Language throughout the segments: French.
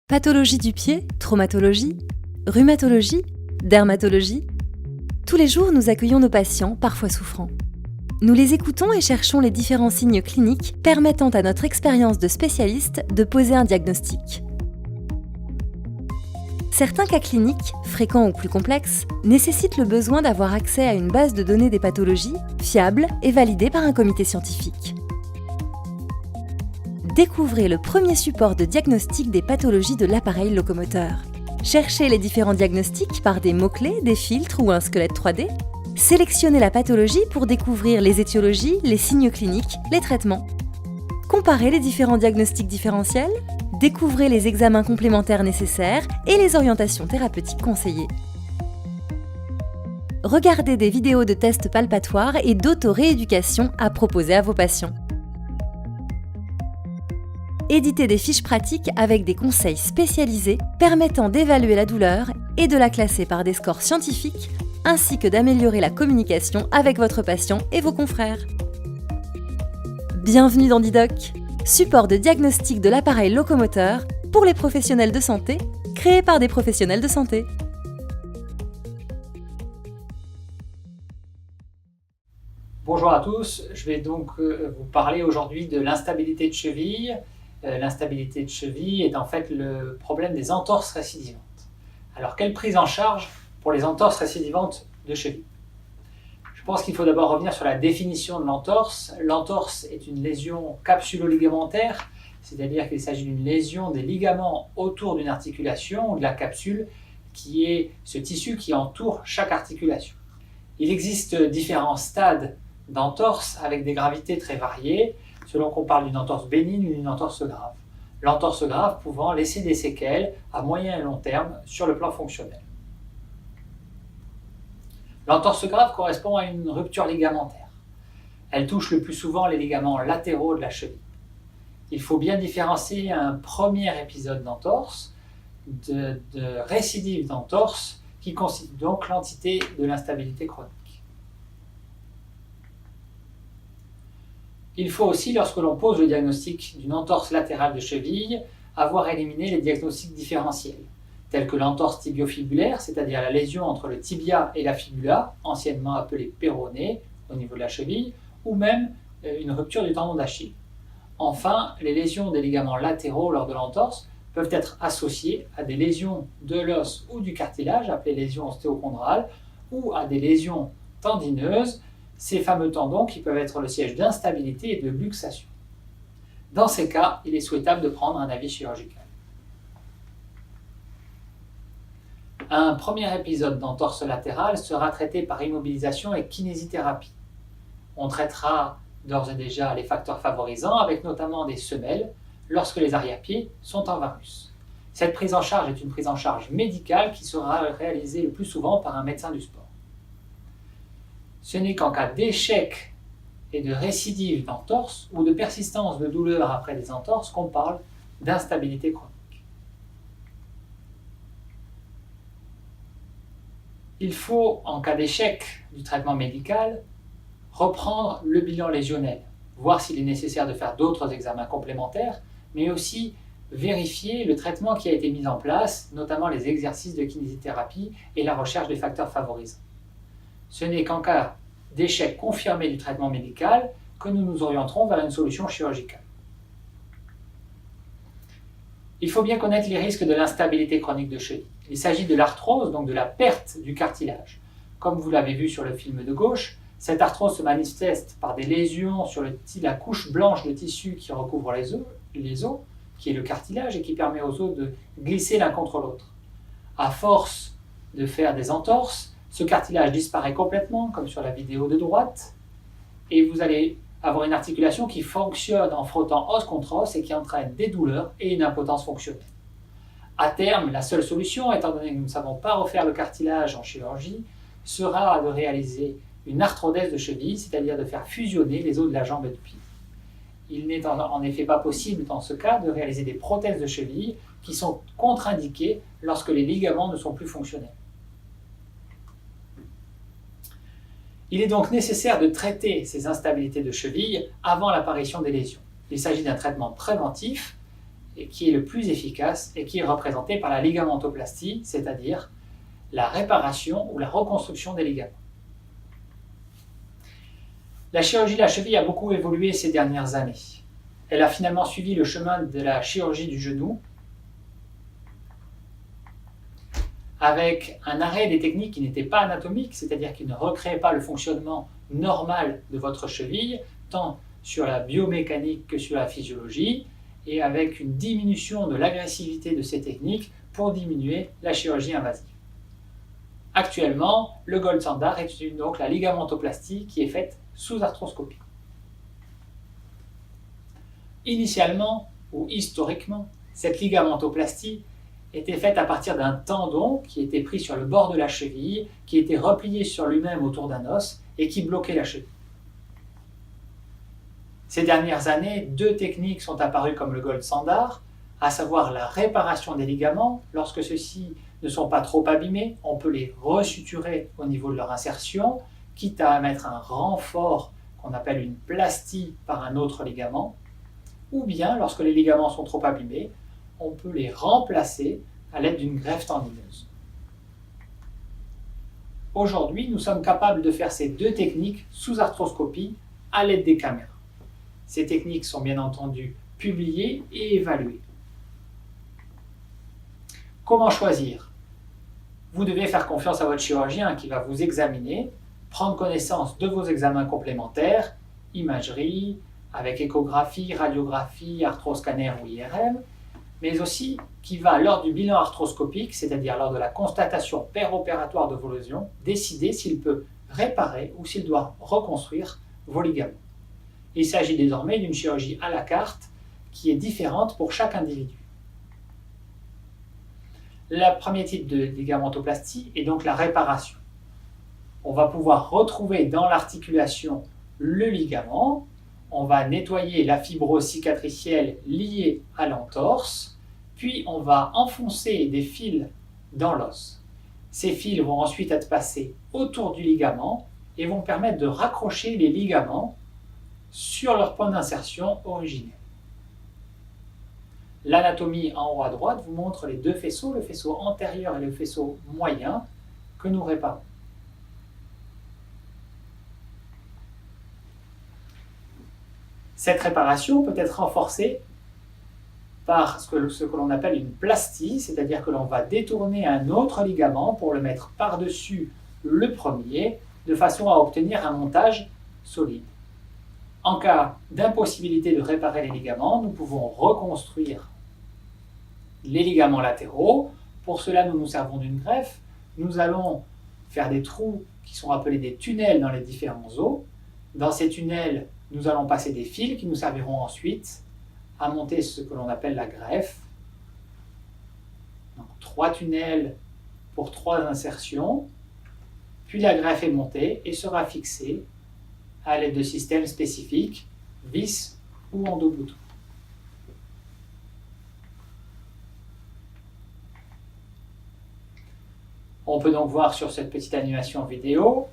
Pathologie du pied, traumatologie, rhumatologie, dermatologie. Tous les jours, nous accueillons nos patients, parfois souffrants. Nous les écoutons et cherchons les différents signes cliniques permettant à notre expérience de spécialiste de poser un diagnostic. Certains cas cliniques, fréquents ou plus complexes, nécessitent le besoin d'avoir accès à une base de données des pathologies fiable et validée par un comité scientifique. Découvrez le premier support de diagnostic des pathologies de l'appareil locomoteur. Cherchez les différents diagnostics par des mots-clés, des filtres ou un squelette 3D. Sélectionnez la pathologie pour découvrir les étiologies, les signes cliniques, les traitements. Comparez les différents diagnostics différentiels. Découvrez les examens complémentaires nécessaires et les orientations thérapeutiques conseillées. Regardez des vidéos de tests palpatoires et d'auto-rééducation à proposer à vos patients. Éditez des fiches pratiques avec des conseils spécialisés permettant d'évaluer la douleur et de la classer par des scores scientifiques, ainsi que d'améliorer la communication avec votre patient et vos confrères. Bienvenue dans Didoc, support de diagnostic de l'appareil locomoteur pour les professionnels de santé, créé par des professionnels de santé. Bonjour à tous, je vais donc vous parler aujourd'hui de l'instabilité de cheville. L'instabilité de cheville est en fait le problème des entorses récidivantes. Alors, quelle prise en charge pour les entorses récidivantes de cheville? Je pense qu'il faut d'abord revenir sur la définition de l'entorse. L'entorse est une lésion capsulo-ligamentaire, c'est-à-dire qu'il s'agit d'une lésion des ligaments autour d'une articulation ou de la capsule, qui est ce tissu qui entoure chaque articulation. Il existe différents stades d'entorse avec des gravités très variées, selon qu'on parle d'une entorse bénigne ou d'une entorse grave. L'entorse grave pouvant laisser des séquelles à moyen et long terme sur le plan fonctionnel. L'entorse grave correspond à une rupture ligamentaire. Elle touche le plus souvent les ligaments latéraux de la cheville. Il faut bien différencier un premier épisode d'entorse de récidive d'entorse qui constitue donc l'entité de l'instabilité chronique. Il faut aussi, lorsque l'on pose le diagnostic d'une entorse latérale de cheville, avoir éliminé les diagnostics différentiels, tels que l'entorse tibiofibulaire, c'est-à-dire la lésion entre le tibia et la fibula, anciennement appelée péroné au niveau de la cheville, ou même une rupture du tendon d'Achille. Enfin, les lésions des ligaments latéraux lors de l'entorse peuvent être associées à des lésions de l'os ou du cartilage, appelées lésions ostéochondrales, ou à des lésions tendineuses, ces fameux tendons qui peuvent être le siège d'instabilité et de luxation. Dans ces cas, il est souhaitable de prendre un avis chirurgical. Un premier épisode d'entorse latérale sera traité par immobilisation et kinésithérapie. On traitera d'ores et déjà les facteurs favorisants avec notamment des semelles lorsque les arrière-pieds sont en varus. Cette prise en charge est une prise en charge médicale qui sera réalisée le plus souvent par un médecin du sport. Ce n'est qu'en cas d'échec et de récidive d'entorse ou de persistance de douleur après des entorses qu'on parle d'instabilité chronique. Il faut, en cas d'échec du traitement médical, reprendre le bilan lésionnel, voir s'il est nécessaire de faire d'autres examens complémentaires, mais aussi vérifier le traitement qui a été mis en place, notamment les exercices de kinésithérapie et la recherche des facteurs favorisants. Ce n'est qu'en cas d'échec confirmé du traitement médical que nous nous orienterons vers une solution chirurgicale. Il faut bien connaître les risques de l'instabilité chronique de cheville. Il s'agit de l'arthrose, donc de la perte du cartilage. Comme vous l'avez vu sur le film de gauche, cette arthrose se manifeste par des lésions sur la couche blanche de tissu qui recouvre les os, qui est le cartilage et qui permet aux os de glisser l'un contre l'autre. À force de faire des entorses, ce cartilage disparaît complètement, comme sur la vidéo de droite, et vous allez avoir une articulation qui fonctionne en frottant os contre os et qui entraîne des douleurs et une impotence fonctionnelle. À terme, la seule solution, étant donné que nous ne savons pas refaire le cartilage en chirurgie, sera de réaliser une arthrodèse de cheville, c'est-à-dire de faire fusionner les os de la jambe et du pied. Il n'est en effet pas possible dans ce cas de réaliser des prothèses de cheville qui sont contre-indiquées lorsque les ligaments ne sont plus fonctionnels. Il est donc nécessaire de traiter ces instabilités de cheville avant l'apparition des lésions. Il s'agit d'un traitement préventif et qui est le plus efficace et qui est représenté par la ligamentoplastie, c'est-à-dire la réparation ou la reconstruction des ligaments. La chirurgie de la cheville a beaucoup évolué ces dernières années. Elle a finalement suivi le chemin de la chirurgie du genou, avec un arrêt des techniques qui n'étaient pas anatomiques, c'est-à-dire qui ne recréaient pas le fonctionnement normal de votre cheville, tant sur la biomécanique que sur la physiologie, et avec une diminution de l'agressivité de ces techniques pour diminuer la chirurgie invasive. Actuellement, le gold standard est donc la ligamentoplastie qui est faite sous arthroscopie. Initialement, ou historiquement, cette ligamentoplastie était faite à partir d'un tendon qui était pris sur le bord de la cheville, qui était replié sur lui-même autour d'un os et qui bloquait la cheville. Ces dernières années, deux techniques sont apparues comme le gold standard, à savoir la réparation des ligaments. Lorsque ceux-ci ne sont pas trop abîmés, on peut les resuturer au niveau de leur insertion, quitte à mettre un renfort qu'on appelle une plastie par un autre ligament, ou bien, lorsque les ligaments sont trop abîmés, on peut les remplacer à l'aide d'une greffe tendineuse. Aujourd'hui, nous sommes capables de faire ces deux techniques sous arthroscopie à l'aide des caméras. Ces techniques sont bien entendu publiées et évaluées. Comment choisir? Vous devez faire confiance à votre chirurgien qui va vous examiner, prendre connaissance de vos examens complémentaires, imagerie, avec échographie, radiographie, arthroscanner ou IRM, mais aussi qui va, lors du bilan arthroscopique, c'est-à-dire lors de la constatation péropératoire de vos lésions, décider s'il peut réparer ou s'il doit reconstruire vos ligaments. Il s'agit désormais d'une chirurgie à la carte qui est différente pour chaque individu. Le premier type de ligamentoplastie est donc la réparation. On va pouvoir retrouver dans l'articulation le ligament, on va nettoyer la fibrose cicatricielle liée à l'entorse, puis on va enfoncer des fils dans l'os. Ces fils vont ensuite être passés autour du ligament et vont permettre de raccrocher les ligaments sur leur point d'insertion originel. L'anatomie en haut à droite vous montre les deux faisceaux, le faisceau antérieur et le faisceau moyen, que nous réparons. Cette réparation peut être renforcée par ce que l'on appelle une plastie, c'est-à-dire que l'on va détourner un autre ligament pour le mettre par-dessus le premier, de façon à obtenir un montage solide. En cas d'impossibilité de réparer les ligaments, nous pouvons reconstruire les ligaments latéraux. Pour cela, nous nous servons d'une greffe. Nous allons faire des trous qui sont appelés des tunnels dans les différents os. Dans ces tunnels, nous allons passer des fils qui nous serviront ensuite à monter ce que l'on appelle la greffe. Donc, 3 tunnels pour 3 insertions. Puis la greffe est montée et sera fixée à l'aide de systèmes spécifiques, vis ou endo-bouton. On peut donc voir sur cette petite animation vidéo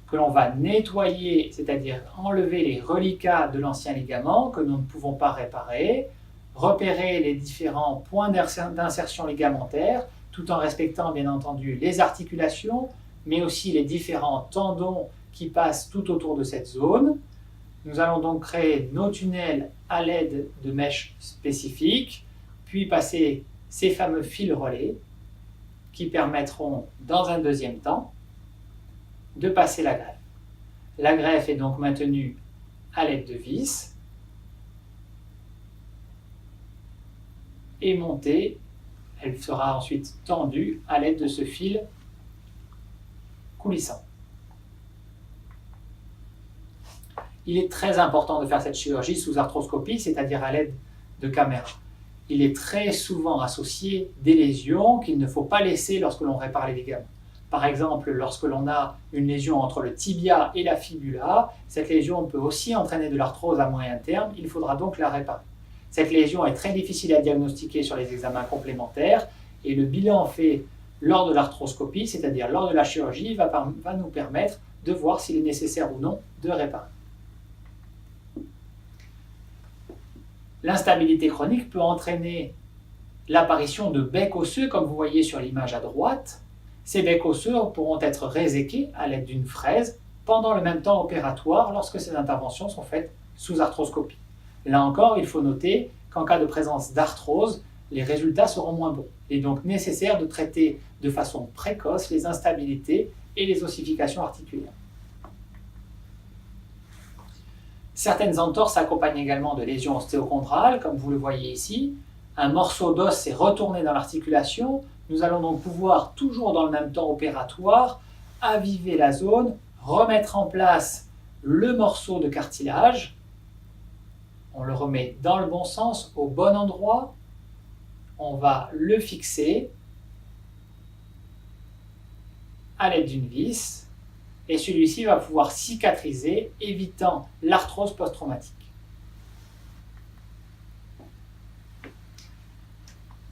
que l'on va nettoyer, c'est-à-dire enlever les reliquats de l'ancien ligament que nous ne pouvons pas réparer, repérer les différents points d'insertion ligamentaire, tout en respectant bien entendu les articulations, mais aussi les différents tendons qui passent tout autour de cette zone. Nous allons donc créer nos tunnels à l'aide de mèches spécifiques, puis passer ces fameux fils relais qui permettront, dans un deuxième temps, de passer la greffe. La greffe est donc maintenue à l'aide de vis et montée. Elle sera ensuite tendue à l'aide de ce fil coulissant. Il est très important de faire cette chirurgie sous arthroscopie, c'est-à-dire à l'aide de caméras. Il est très souvent associé des lésions qu'il ne faut pas laisser lorsque l'on répare les ligaments. Par exemple, lorsque l'on a une lésion entre le tibia et la fibula, cette lésion peut aussi entraîner de l'arthrose à moyen terme, il faudra donc la réparer. Cette lésion est très difficile à diagnostiquer sur les examens complémentaires et le bilan fait lors de l'arthroscopie, c'est-à-dire lors de la chirurgie, va nous permettre de voir s'il est nécessaire ou non de réparer. L'instabilité chronique peut entraîner l'apparition de becs osseux, comme vous voyez sur l'image à droite. Ces becs osseux pourront être réséqués à l'aide d'une fraise pendant le même temps opératoire lorsque ces interventions sont faites sous arthroscopie. Là encore, il faut noter qu'en cas de présence d'arthrose, les résultats seront moins bons. Il est donc nécessaire de traiter de façon précoce les instabilités et les ossifications articulaires. Certaines entorses s'accompagnent également de lésions ostéochondrales, comme vous le voyez ici. Un morceau d'os s'est retourné dans l'articulation. Nous allons donc pouvoir, toujours dans le même temps opératoire, aviver la zone, remettre en place le morceau de cartilage. On le remet dans le bon sens, au bon endroit. On va le fixer à l'aide d'une vis. Et celui-ci va pouvoir cicatriser, évitant l'arthrose post-traumatique.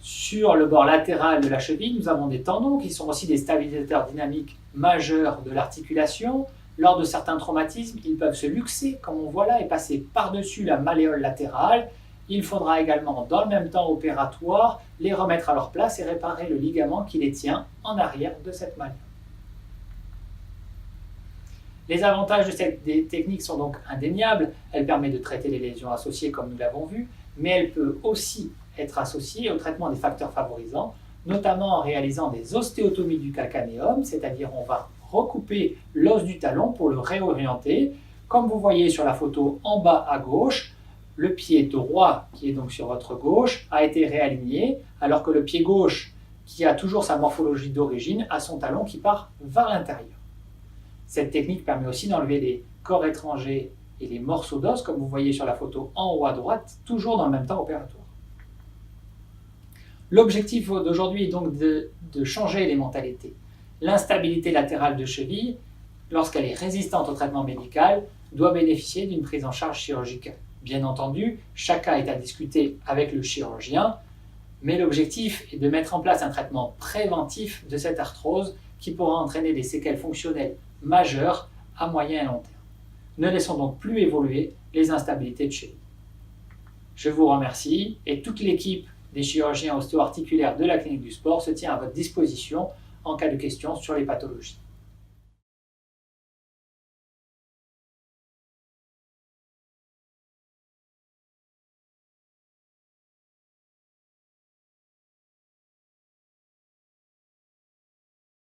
Sur le bord latéral de la cheville, nous avons des tendons qui sont aussi des stabilisateurs dynamiques majeurs de l'articulation. Lors de certains traumatismes, ils peuvent se luxer, comme on voit là, et passer par-dessus la malléole latérale. Il faudra également, dans le même temps opératoire, les remettre à leur place et réparer le ligament qui les tient en arrière de cette malléole. Les avantages de cette technique sont donc indéniables. Elle permet de traiter les lésions associées, comme nous l'avons vu, mais elle peut aussi être associée au traitement des facteurs favorisants, notamment en réalisant des ostéotomies du calcanéum, c'est-à-dire on va recouper l'os du talon pour le réorienter. Comme vous voyez sur la photo en bas à gauche, le pied droit, qui est donc sur votre gauche, a été réaligné, alors que le pied gauche, qui a toujours sa morphologie d'origine, a son talon qui part vers l'intérieur. Cette technique permet aussi d'enlever les corps étrangers et les morceaux d'os, comme vous voyez sur la photo en haut à droite, toujours dans le même temps opératoire. L'objectif d'aujourd'hui est donc de changer les mentalités. L'instabilité latérale de cheville, lorsqu'elle est résistante au traitement médical, doit bénéficier d'une prise en charge chirurgicale. Bien entendu, chaque cas est à discuter avec le chirurgien, mais l'objectif est de mettre en place un traitement préventif de cette arthrose qui pourra entraîner des séquelles fonctionnelles majeures à moyen et long terme. Ne laissons donc plus évoluer les instabilités de cheville. Je vous remercie et toute l'équipe des chirurgiens ostéo-articulaires de la clinique du sport se tient à votre disposition en cas de questions sur les pathologies.